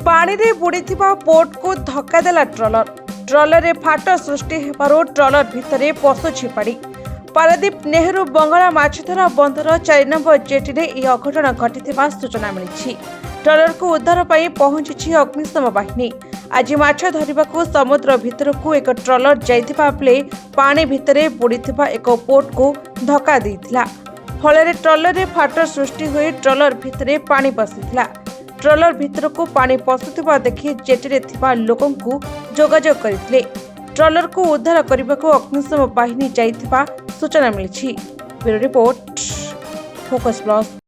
पानी रे बुड़ीथिबा बोट को धक्का देला ट्रॉलर। ट्रॉलर रे फाट सृष्टि हेबारु ट्रॉलर भितरे पशुछि पानी। पारादीप नेहरू बंगला माछधरा बंदर 4 नंबर जेटी रे ई अघटण घटिथिबा सूचना मिलिछि। ट्रॉलर को उद्धार पाई पहुंची अग्निशम बाहिनी। आज माछ धरिबाकू समुद्र भितरकू एक ट्रॉलर जाइथिबा बेले पानी भितरे बुड़ीथिबा एक बोट को धक्का देइथिला। फल ट्रॉलर रे फाट सृष्टि होई ट्रॉलर भितरे पानी पसिथिला। ट्रॉलर भितर को पानी पशुवा देखि जेटीरे थिबा लोकंकु जोगाजोग करथिले। ट्रॉलर को उद्धार करबाकू अग्निशम बाहिनी जाइथिबा सूचना मिलिछि। Bureau report, Focus plus.